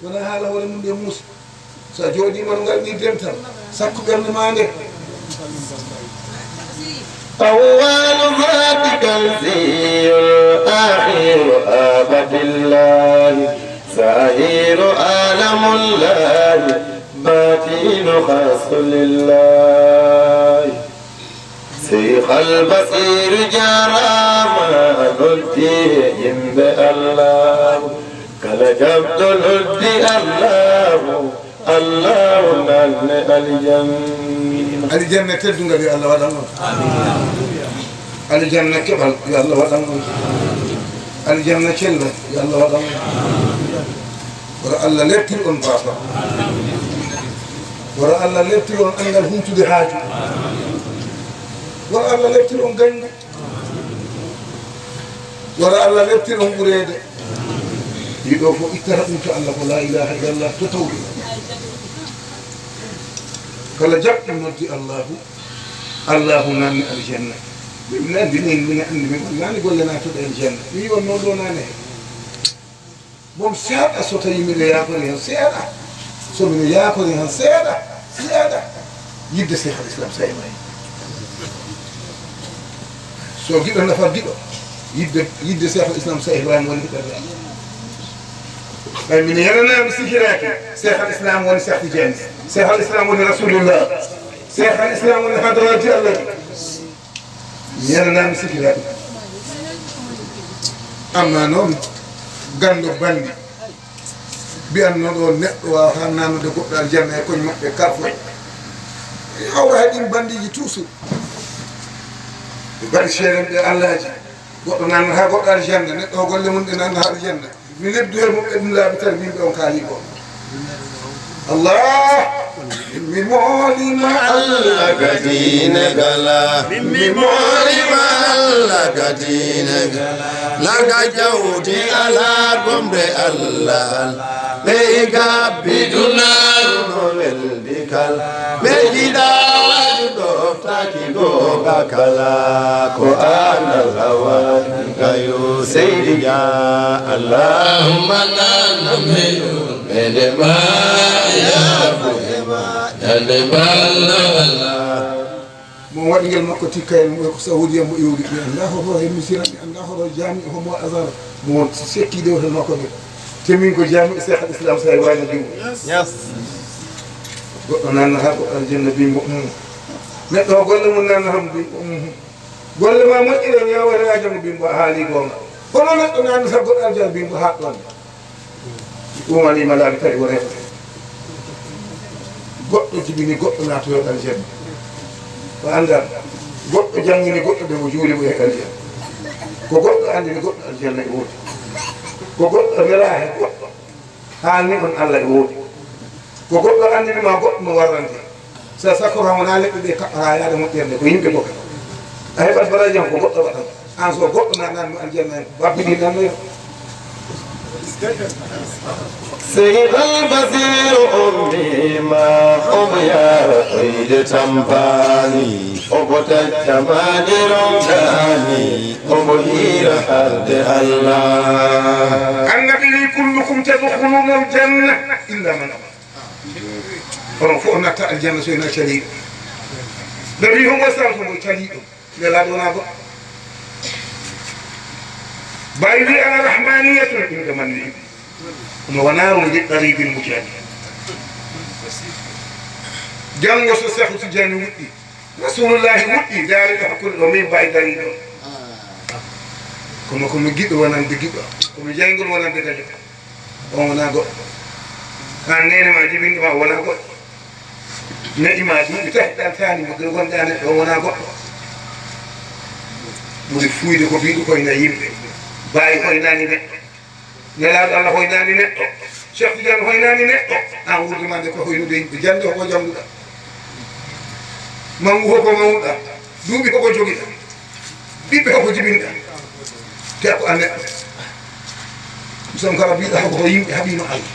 wona haala hoore mum de muusa so jooɗima no ngarɗi dental sakko ɓernde ma nde أول ذاتك الزي آخر آبد الله ساهر عالم الله باطن خاص لله سيخ البصير جرى ما نلتيه عند الله كالجبد نلتي الله الله نال الجنة تدنga bi Allah waɗanno aljanna keɓal yo Allah waɗanno aljanna cella yo Allah waɗanno wora Allah leptir on papa wora Allah leptir on angal humtude haaju wora Allah leptir on gañde wora Allah leptir on ɓureede ɗiɗo fof ittata ɗum to Allah ko la ilaha illallah to tawɗi kala jaɓɗo noddi allahu nanni aljanna min andi mine andi min nani golle natuɗo aljanna mi wonno ɗo nane bom seeɗa so tawi miɗo yakori hen seeɗa so miɗo yakori hen seeɗa yidde cheikh al islam sa may so giɗo nafar giɗo yidde cheikh al islam sa ibrahima woni hiɗerde ay min yeranami sikiraki cheikh al islam woni cheikh tidiane cheikh al islam woni rasulullah cheikh al islam woni hadrati allah mi yeranami sikiraki amma noon gando bandi mbiyanno ɗo neɗɗo wawata nannude goɗɗo aljanna e koye maɓɓe karfoy hawra heɗin bandiji toujours ɓe mbaɗi seeɗen ɗe allaji goɗɗo nannata goɗɗo aljanna neɗɗo o golle mum ɗe nannata aljanna mi lebduhel mum ɓe ɗum laaɓi tan yimɓe on kaali ko Allah mi moolima Allah gadine gala mi moolima Allah gadine gala laga jawdi ala gombe Allah be gabbi dunar no weldi kal be jidaaju doftaki go bakala ko anal hawa kayo seydi ya Allahumma nanameyo bedema ya mo waɗi ngel makko tikka en ko sahudiya mo iwri ɓe anda hoto he misirani anda hoto jami homo azar mo sekki dewtel makko ɓe temin ko jami cheikh al islam sa wayno diw goɗɗo nannata goɗɗo aljanna bimbo neɗɗo o golle mum nannata mo bimbo golle ma moƴƴire ñawoyraja mo bimbo a haali gonga kono neɗɗo nannata goɗɗo aljanna bimbo ha ɗon ɗumanima laaɓi tawi o refte goɗɗo jibini goɗɗo natoyoɗo aljanna o anda goɗɗo janngini goɗɗo de mo juulimo e aljanna ko goɗɗo andini goɗɗo aljanna e woodi ko goɗɗo wela he goɗɗo haalni on Allah e woodi ko goɗɗo andinima goɗɗo no warrante sa sakko kam wona leɗɗe ɗe kaɓɓata yaade moƴƴerde ko yimɓe boka a heɓat baraji jam ko goɗɗo waɗan an so goɗɗo nananmo aljanna en babbini nannoyo سيد البصير أمي ما أميا قيد تنباني أبوت التماني رمضاني أمهير حد الله النبي كلكم تدخلون الجنة إلا من أمر فرفعنا الجنة سينا شديد نبي هم وسلم شديد لا دونا بايدي أنا رحمانية إن من لي ونار للطريق المجاهد جنگ سسخ تجاني ودي رسول الله ودي داري حكول ومين باي داري كما جيد ونان بجيد كما جانغول ونان بجيد ومنا غو كان نين ما جيبين ما ونا غو ني ما دي تحت ثاني مغرغون دان ومنا غو muri fuyde ko biiɗo koye na yimɓe baawi hoynani neɗɗo nelaaɗo Allah hoynani neɗɗo Cheikh Tidiane hoynani neɗɗo an wurdemande ko hoynude yimɓe jande hoko jannguɗa mangu hoko mawnuɗa duuɓi hoko jogiɗa ɓiɓɓe hoko jibinɗa te ko a neɗɗo son kala mbiɗa hoko ko yimɓe haɓima Allah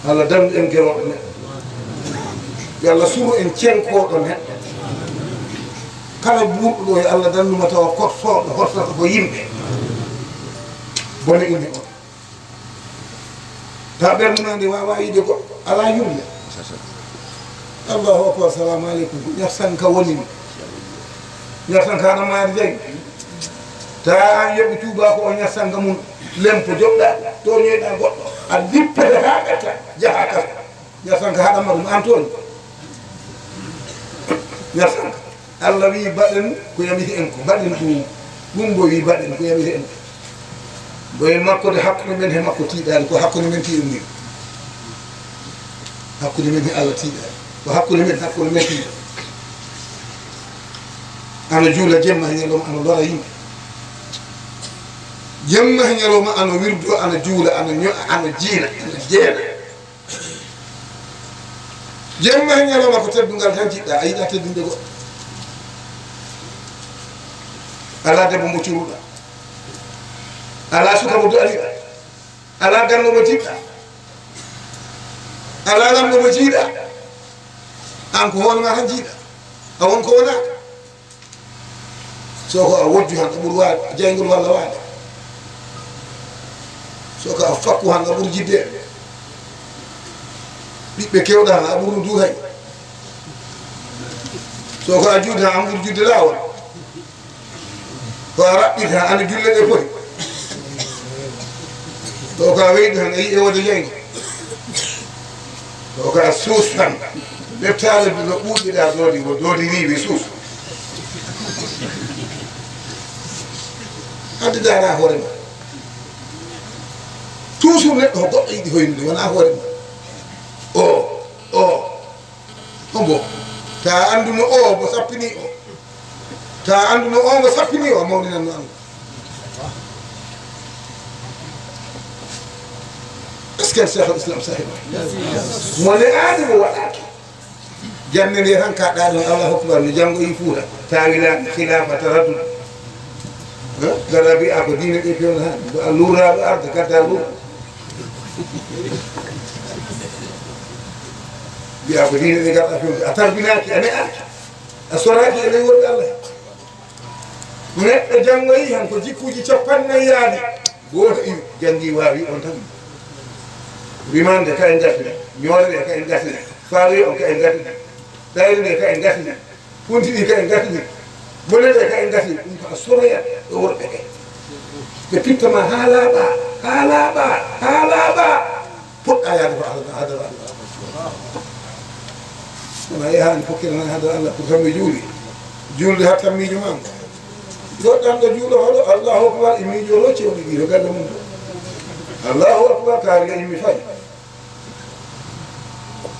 Allah dandu en geroɗo neɗɗo yo Allah suru en cenkoɗo neɗɗo kala buuɗo ɗo e Allah dannuma tawa kottoɗo hottata ko yimɓe bone inde on ta ɓernunade wawa yiide goɗɗo ala yurde allahu akbar salamu aleykum ko ñafsanka wonimi ñafsanka aɗa maari jayi ta an yoɓi tuuba ko o ñafsanka mum lempo joɓɗa toñoyɗa goɗɗo a lippete ha ɓetta jaaha kasa ñafsanka haɗama ɗum an toon ñafsanka allah wi baɗen ko yamiti en ko baɗen ɗum bo wi baɗen ko yamiti en ko boyen makkude hakkude men he makko tiiɗani ko hakkude men tiiɗum hakkude men he allah tiiɗani ko hakkude men tiiɗa ana juula jemma he ñalawma ana lora yimɓe jemma he ñalawma ana wirdo ana juula ana jiina ana jeena jemma he ñalawma ko teddungal tan jiɗɗa a yiɗa teddunde goɗɗo ala debbo mo curuɗa ala suka mo doɗiɗa ala ganno mo jiɗɗa ala lamɗo mo jiiɗa an ko hoonema tan jiiɗa a won ko wonaka so ko a wojju han a ɓuuri waade jeygol walla waade so ko a fakku han a ɓuuri jidde ɓiɓɓe kewɗa han a ɓuuri du hay so ko a juude han a ɓuuri judde laawol ko a raɓɓita han ana julle ɗe poti so ko a weyɗi han a yiɗe wode jeygo so ko a suus tan ɓettade no ɓuuƴiɗa doodi ko doodi riiwi suus hadde dara hoore ma toujours neɗɗo ko goɗɗo yiɗi hoynude wona hoore ma ombo ta anduno o mo sappini o ta anduno o mo sappini o mawninanno Allah est ce que cheikh l'islam sahiba mone aade mo waɗaki jande nde tan kaɗɗa ɗon allahu akbar no janngo yi fuuta tawila khilafa taraddud gara mbiya ko diine ɗe pewno han ko a luuraɗo arde gadda luura mbiya ko diine ɗe gadda pewno a tarbinaki a ne'aki a soraki e ley worɓe allah neɗɗo janngo yi han ko jikkuji capannayyaade goto iwi jangi wawi on tan rimande ka en gatine ñoore ɗe ka en gatine fawi on ka en gatine ɗayre nde ka en gatine funti ɗi ka en gatine bone ɗe ka en gatine ɗum ko a soroya ɗo worɓe ɓe ɓe pittama ha laaɓa poɗɗa yaade ko hadara allah wona yahani fokkirana hadara allah pour tan mi juuli julde ha tan miijo mam goɗɗanɗo juuɗo hoɗo allahu akbar e miijo locci oɗo ɗi to galle mum allahu akbar kaari immi fadi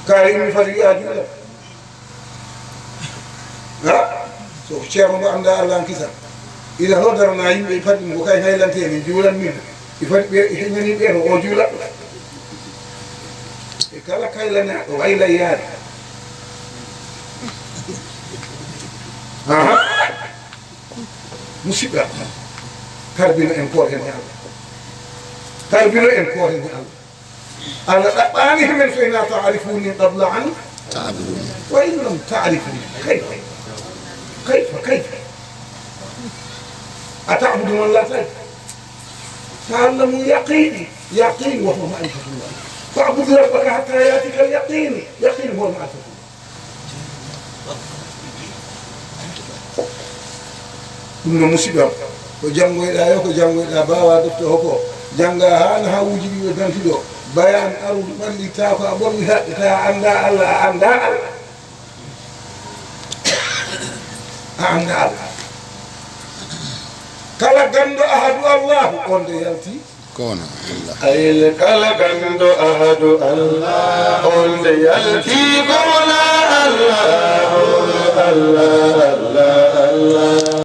kaari immi fadi wiya juuɗa so ceerno mo annda allah an kisa ina noddarana yimɓe e fadi ko kay haylante min juulan min e fadi ɓe heñani ɓe to o juulaɓe e kala kaylanaɗo wayla yaade musidɓe karbino en kooten e allah karbino en kooten e allah allah ɗaɓɓani hemen so ina taarifuni qabla an wa in lam taarifuni كيف أتعبد من لا تعرف تعلموا يقين وهو معرفة الله فاعبد ربك حتى يأتيك اليقين هو معرفة الله ɗum no musidɗo ko janngoyɗa yo ko janngoyɗa bawa defte hoko jannga han ha wujiɗiɓe dantiɗo bayan arudu ɓallita ko a ɓorni haɓɓe ta anda allah a anda allah kala ganndo ahadu allahu on de yalti kono ayl kala ganndo ahadu allah on de yalti kono allah allah allah allah